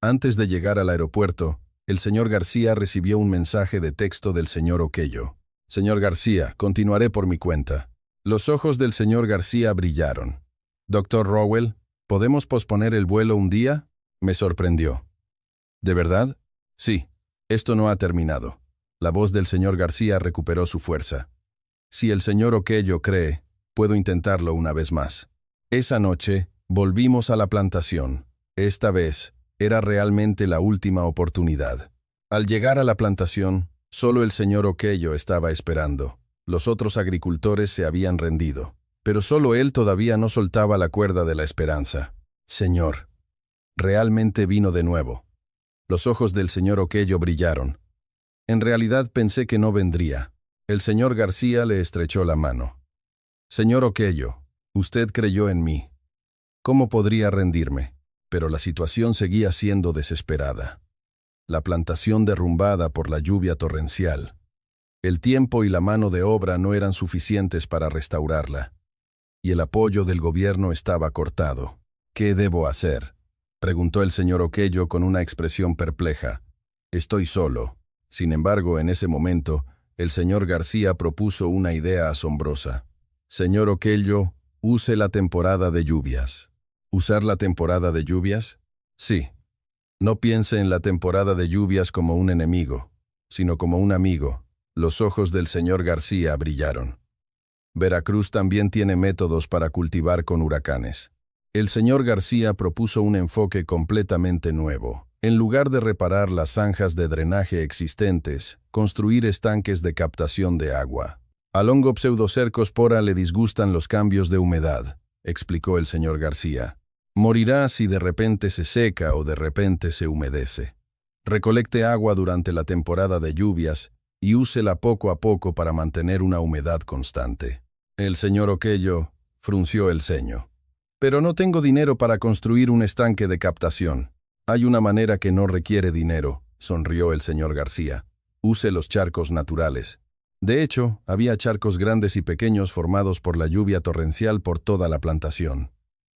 Antes de llegar al aeropuerto, el señor García recibió un mensaje de texto del señor Oquello. Señor García, continuaré por mi cuenta. Los ojos del señor García brillaron. Dr. Rowell, ¿podemos posponer el vuelo un día? Me sorprendió. ¿De verdad? Sí, esto no ha terminado. La voz del señor García recuperó su fuerza. Si el señor Oquello cree, puedo intentarlo una vez más. Esa noche, volvimos a la plantación. Esta vez, era realmente la última oportunidad. Al llegar a la plantación, solo el señor Oquello estaba esperando. Los otros agricultores se habían rendido. Pero solo él todavía no soltaba la cuerda de la esperanza. Señor. Realmente vino de nuevo. Los ojos del señor Oquello brillaron. En realidad pensé que no vendría. El señor García le estrechó la mano. Señor Oquello, usted creyó en mí. ¿Cómo podría rendirme? Pero la situación seguía siendo desesperada. La plantación derrumbada por la lluvia torrencial. El tiempo y la mano de obra no eran suficientes para restaurarla. Y el apoyo del gobierno estaba cortado. ¿Qué debo hacer?, preguntó el señor Oquello con una expresión perpleja. Estoy solo. Sin embargo, en ese momento, el señor García propuso una idea asombrosa. Señor Oquello, use la temporada de lluvias. ¿Usar la temporada de lluvias? Sí. No piense en la temporada de lluvias como un enemigo, sino como un amigo. Los ojos del señor García brillaron. Veracruz también tiene métodos para cultivar con huracanes. El señor García propuso un enfoque completamente nuevo. En lugar de reparar las zanjas de drenaje existentes, construir estanques de captación de agua. Al hongo Pseudocercospora le disgustan los cambios de humedad, explicó el señor García. Morirá si de repente se seca o de repente se humedece. Recolecte agua durante la temporada de lluvias y úsela poco a poco para mantener una humedad constante. El señor Oquello frunció el ceño. Pero no tengo dinero para construir un estanque de captación. Hay una manera que no requiere dinero, sonrió el señor García. Use los charcos naturales. De hecho, había charcos grandes y pequeños formados por la lluvia torrencial por toda la plantación.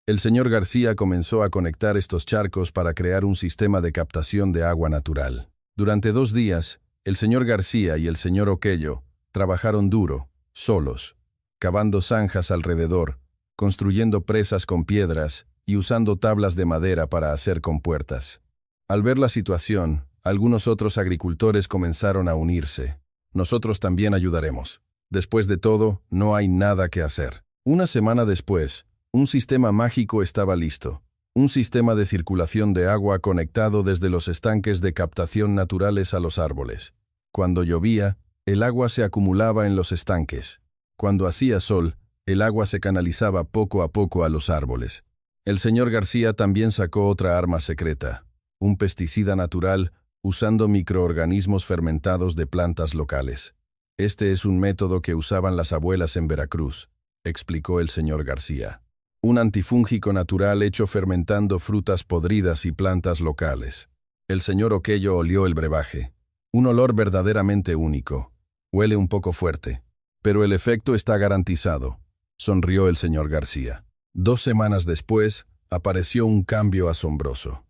El señor García comenzó a conectar estos charcos para crear un sistema de captación de agua natural. Durante 2 días, el señor García y el señor Oquello trabajaron duro, solos, cavando zanjas alrededor, construyendo presas con piedras y usando tablas de madera para hacer compuertas. Al ver la situación, algunos otros agricultores comenzaron a unirse. Nosotros también ayudaremos. Después de todo, no hay nada que hacer. Una semana después, un sistema mágico estaba listo. Un sistema de circulación de agua conectado desde los estanques de captación naturales a los árboles. Cuando llovía, el agua se acumulaba en los estanques. Cuando hacía sol, el agua se canalizaba poco a poco a los árboles. El señor García también sacó otra arma secreta, un pesticida natural usando microorganismos fermentados de plantas locales. Este es un método que usaban las abuelas en Veracruz, explicó el señor García. Un antifúngico natural hecho fermentando frutas podridas y plantas locales. El señor Oquello olió el brebaje. Un olor verdaderamente único. Huele un poco fuerte, pero el efecto está garantizado, sonrió el señor García. 2 semanas después, apareció un cambio asombroso.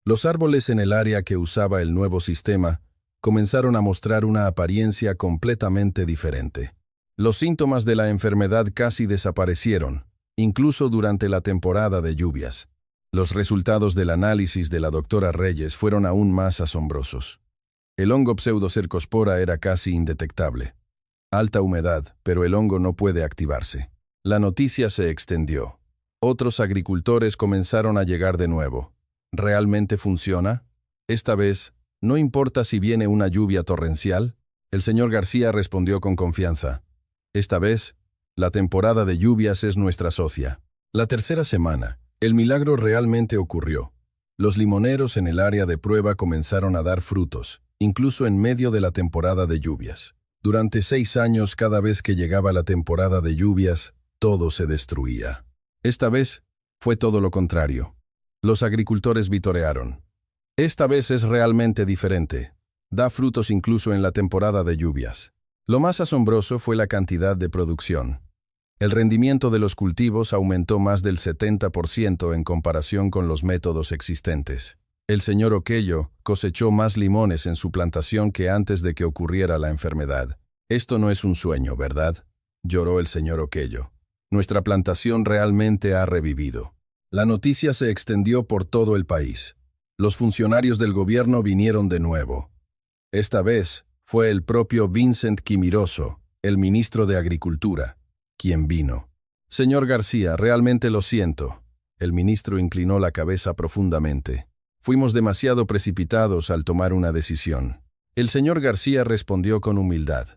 Los árboles en el área que usaba el nuevo sistema comenzaron a mostrar una apariencia completamente diferente. Los síntomas de la enfermedad casi desaparecieron, incluso durante la temporada de lluvias. Los resultados del análisis de la doctora Reyes fueron aún más asombrosos. El hongo Pseudocercospora era casi indetectable. Alta humedad, pero el hongo no puede activarse. La noticia se extendió. Otros agricultores comenzaron a llegar de nuevo. ¿Realmente funciona? Esta vez, ¿no importa si viene una lluvia torrencial? El señor García respondió con confianza. Esta vez, la temporada de lluvias es nuestra socia. La tercera semana, el milagro realmente ocurrió. Los limoneros en el área de prueba comenzaron a dar frutos, incluso en medio de la temporada de lluvias. Durante 6 años, cada vez que llegaba la temporada de lluvias, todo se destruía. Esta vez, fue todo lo contrario. Los agricultores vitorearon. Esta vez es realmente diferente. Da frutos incluso en la temporada de lluvias. Lo más asombroso fue la cantidad de producción. El rendimiento de los cultivos aumentó más del 70% en comparación con los métodos existentes. El señor Oquello cosechó más limones en su plantación que antes de que ocurriera la enfermedad. Esto no es un sueño, ¿verdad?, lloró el señor Oquello. Nuestra plantación realmente ha revivido. La noticia se extendió por todo el país. Los funcionarios del gobierno vinieron de nuevo. Esta vez fue el propio Vincent Quimiroso, el ministro de Agricultura, quien vino. Señor García, realmente lo siento. El ministro inclinó la cabeza profundamente. Fuimos demasiado precipitados al tomar una decisión. El señor García respondió con humildad.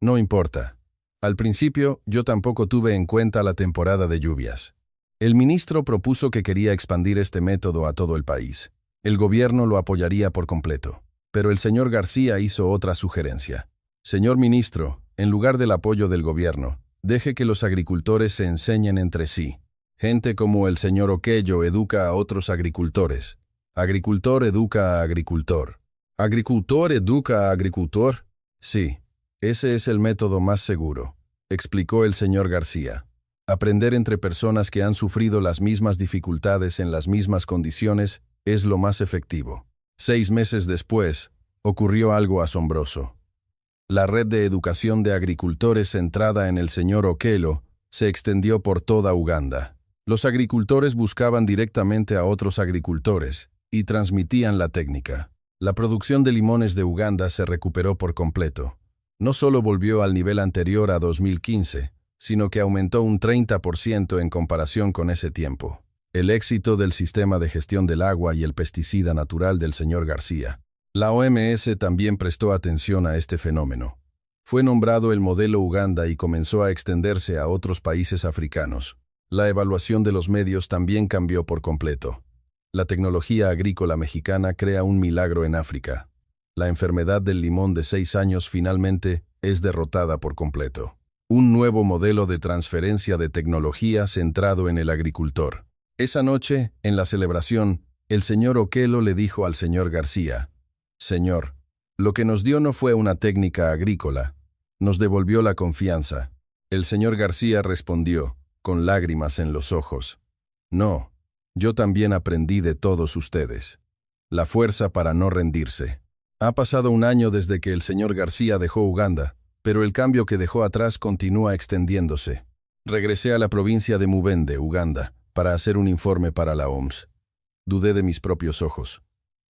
No importa. Al principio, yo tampoco tuve en cuenta la temporada de lluvias. El ministro propuso que quería expandir este método a todo el país. El gobierno lo apoyaría por completo. Pero el señor García hizo otra sugerencia. Señor ministro, en lugar del apoyo del gobierno, deje que los agricultores se enseñen entre sí. Gente como el señor Oquello educa a otros agricultores. Agricultor educa a agricultor. ¿Agricultor educa a agricultor? Sí, ese es el método más seguro, explicó el señor García. Aprender entre personas que han sufrido las mismas dificultades en las mismas condiciones es lo más efectivo. 6 meses después, ocurrió algo asombroso. La red de educación de agricultores centrada en el señor Oquello se extendió por toda Uganda. Los agricultores buscaban directamente a otros agricultores y transmitían la técnica. La producción de limones de Uganda se recuperó por completo. No solo volvió al nivel anterior a 2015, sino que aumentó un 30% en comparación con ese tiempo. El éxito del sistema de gestión del agua y el pesticida natural del señor García. La OMS también prestó atención a este fenómeno. Fue nombrado el modelo Uganda y comenzó a extenderse a otros países africanos. La evaluación de los medios también cambió por completo. La tecnología agrícola mexicana crea un milagro en África. La enfermedad del limón de 6 años finalmente es derrotada por completo. Un nuevo modelo de transferencia de tecnología centrado en el agricultor. Esa noche, en la celebración, el señor Oquello le dijo al señor García: Señor, lo que nos dio no fue una técnica agrícola, nos devolvió la confianza. El señor García respondió, con lágrimas en los ojos: No, yo también aprendí de todos ustedes. La fuerza para no rendirse. Ha pasado 1 año desde que el señor García dejó Uganda, pero el cambio que dejó atrás continúa extendiéndose. Regresé a la provincia de Mubende, Uganda, para hacer un informe para la OMS. Dudé de mis propios ojos.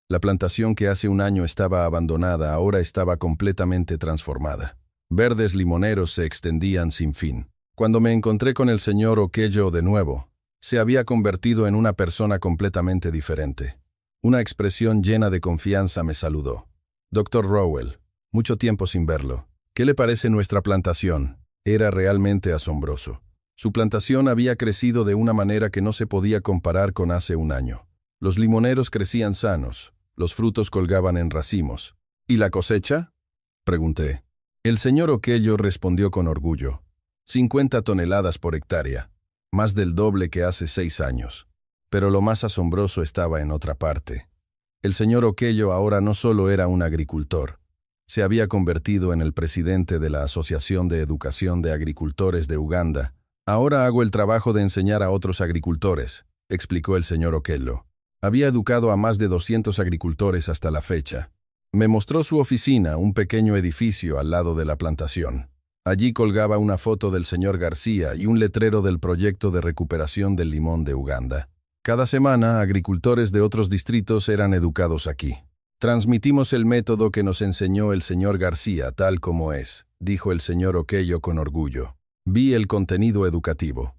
La plantación que hace 1 año estaba abandonada ahora estaba completamente transformada. Verdes limoneros se extendían sin fin. Cuando me encontré con el señor Okello de nuevo, se había convertido en una persona completamente diferente. Una expresión llena de confianza me saludó. Dr. Rowell, mucho tiempo sin verlo. ¿Qué le parece nuestra plantación? Era realmente asombroso. Su plantación había crecido de una manera que no se podía comparar con hace un año. Los limoneros crecían sanos, los frutos colgaban en racimos. ¿Y la cosecha?, pregunté. El señor Okello respondió con orgullo. 50 toneladas por hectárea, más del doble que hace 6 años. Pero lo más asombroso estaba en otra parte. El señor Okello ahora no solo era un agricultor, se había convertido en el presidente de la Asociación de Educación de Agricultores de Uganda. Ahora hago el trabajo de enseñar a otros agricultores, explicó el señor Okello. Había educado a más de 200 agricultores hasta la fecha. Me mostró su oficina, un pequeño edificio al lado de la plantación. Allí colgaba una foto del señor García y un letrero del proyecto de recuperación del limón de Uganda. Cada semana, agricultores de otros distritos eran educados aquí. Transmitimos el método que nos enseñó el señor García, tal como es, dijo el señor Okello con orgullo. Vi el contenido educativo.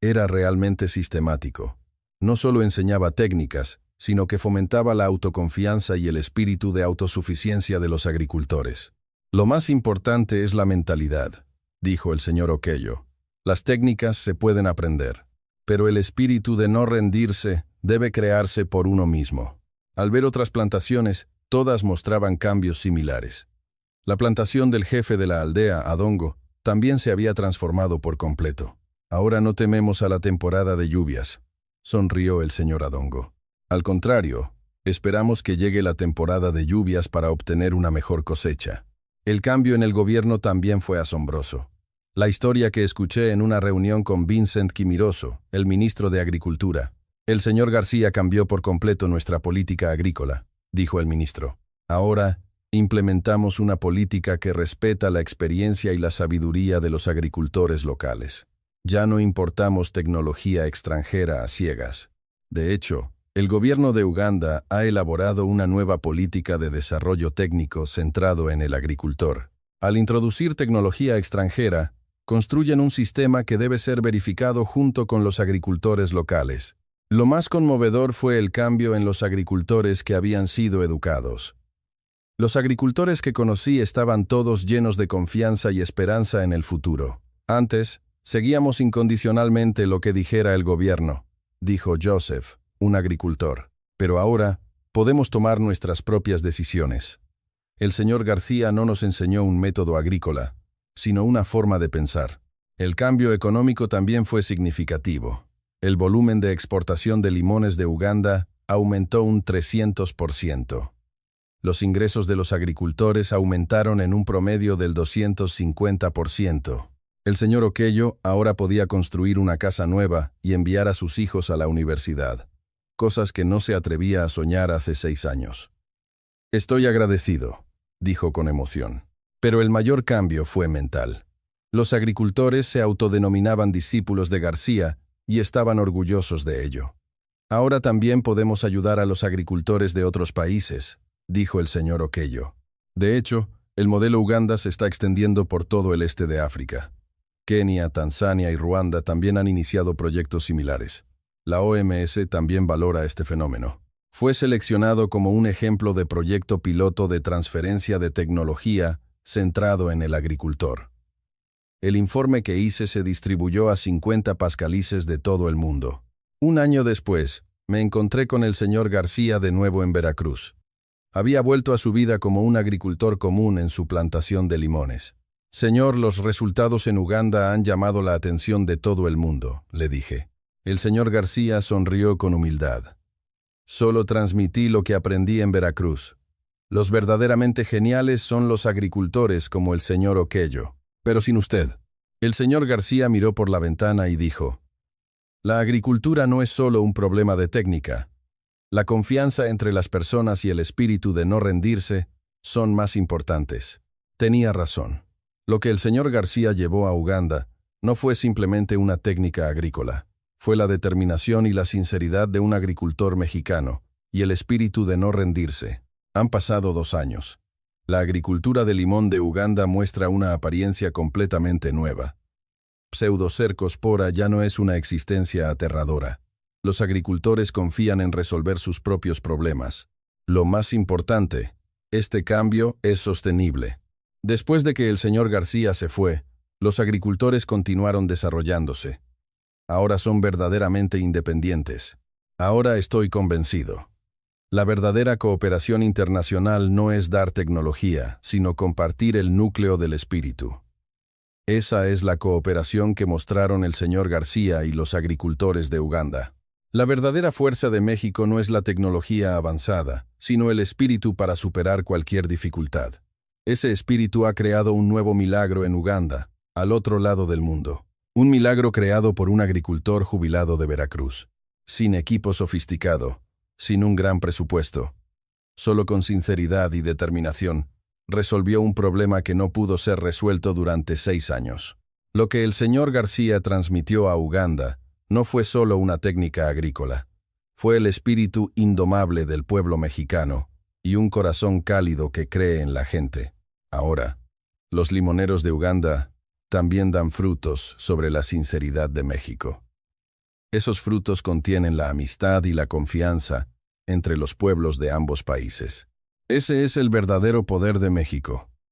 Era realmente sistemático. No solo enseñaba técnicas, sino que fomentaba la autoconfianza y el espíritu de autosuficiencia de los agricultores. Lo más importante es la mentalidad, dijo el señor Okello. Las técnicas se pueden aprender, pero el espíritu de no rendirse debe crearse por uno mismo. Al ver otras plantaciones, todas mostraban cambios similares. La plantación del jefe de la aldea, Adongo, también se había transformado por completo. Ahora no tememos a la temporada de lluvias, sonrió el señor Adongo. Al contrario, esperamos que llegue la temporada de lluvias para obtener una mejor cosecha. El cambio en el gobierno también fue asombroso. La historia que escuché en una reunión con Vincent Quimiroso, el ministro de Agricultura. El señor García cambió por completo nuestra política agrícola, dijo el ministro. Ahora, implementamos una política que respeta la experiencia y la sabiduría de los agricultores locales. Ya no importamos tecnología extranjera a ciegas. De hecho, el gobierno de Uganda ha elaborado una nueva política de desarrollo técnico centrado en el agricultor. Al introducir tecnología extranjera, construyen un sistema que debe ser verificado junto con los agricultores locales. Lo más conmovedor fue el cambio en los agricultores que habían sido educados. Los agricultores que conocí estaban todos llenos de confianza y esperanza en el futuro. Antes, seguíamos incondicionalmente lo que dijera el gobierno, dijo Joseph, un agricultor. Pero ahora, podemos tomar nuestras propias decisiones. El señor García no nos enseñó un método agrícola, sino una forma de pensar. El cambio económico también fue significativo. El volumen de exportación de limones de Uganda aumentó un 300%. Los ingresos de los agricultores aumentaron en un promedio del 250%. El señor Okello ahora podía construir una casa nueva y enviar a sus hijos a la universidad, cosas que no se atrevía a soñar hace 6 años. Estoy agradecido, dijo con emoción. Pero el mayor cambio fue mental. Los agricultores se autodenominaban discípulos de García y estaban orgullosos de ello. Ahora también podemos ayudar a los agricultores de otros países, dijo el señor Okello. De hecho, el modelo Uganda se está extendiendo por todo el este de África. Kenia, Tanzania y Ruanda también han iniciado proyectos similares. La OMS también valora este fenómeno. Fue seleccionado como un ejemplo de proyecto piloto de transferencia de tecnología centrado en el agricultor. El informe que hice se distribuyó a 50 pascalices de todo el mundo. Un año después, me encontré con el señor García de nuevo en Veracruz. Había vuelto a su vida como un agricultor común en su plantación de limones. Señor, los resultados en Uganda han llamado la atención de todo el mundo, le dije. El señor García sonrió con humildad. Solo transmití lo que aprendí en Veracruz. Los verdaderamente geniales son los agricultores como el señor Okello. Pero sin usted. El señor García miró por la ventana y dijo, la agricultura no es solo un problema de técnica. La confianza entre las personas y el espíritu de no rendirse son más importantes. Tenía razón. Lo que el señor García llevó a Uganda no fue simplemente una técnica agrícola. Fue la determinación y la sinceridad de un agricultor mexicano y el espíritu de no rendirse. Han pasado 2 años. La agricultura de limón de Uganda muestra una apariencia completamente nueva. Pseudocercospora ya no es una existencia aterradora. Los agricultores confían en resolver sus propios problemas. Lo más importante, este cambio es sostenible. Después de que el señor García se fue, los agricultores continuaron desarrollándose. Ahora son verdaderamente independientes. Ahora estoy convencido. La verdadera cooperación internacional no es dar tecnología, sino compartir el núcleo del espíritu. Esa es la cooperación que mostraron el señor García y los agricultores de Uganda. La verdadera fuerza de México no es la tecnología avanzada, sino el espíritu para superar cualquier dificultad. Ese espíritu ha creado un nuevo milagro en Uganda, al otro lado del mundo. Un milagro creado por un agricultor jubilado de Veracruz. Sin equipo sofisticado, sin un gran presupuesto. Solo con sinceridad y determinación, resolvió un problema que no pudo ser resuelto durante 6 años. Lo que el señor García transmitió a Uganda no fue solo una técnica agrícola. Fue el espíritu indomable del pueblo mexicano y un corazón cálido que cree en la gente. Ahora, los limoneros de Uganda también dan frutos sobre la sinceridad de México. Esos frutos contienen la amistad y la confianza entre los pueblos de ambos países. Ese es el verdadero poder de México.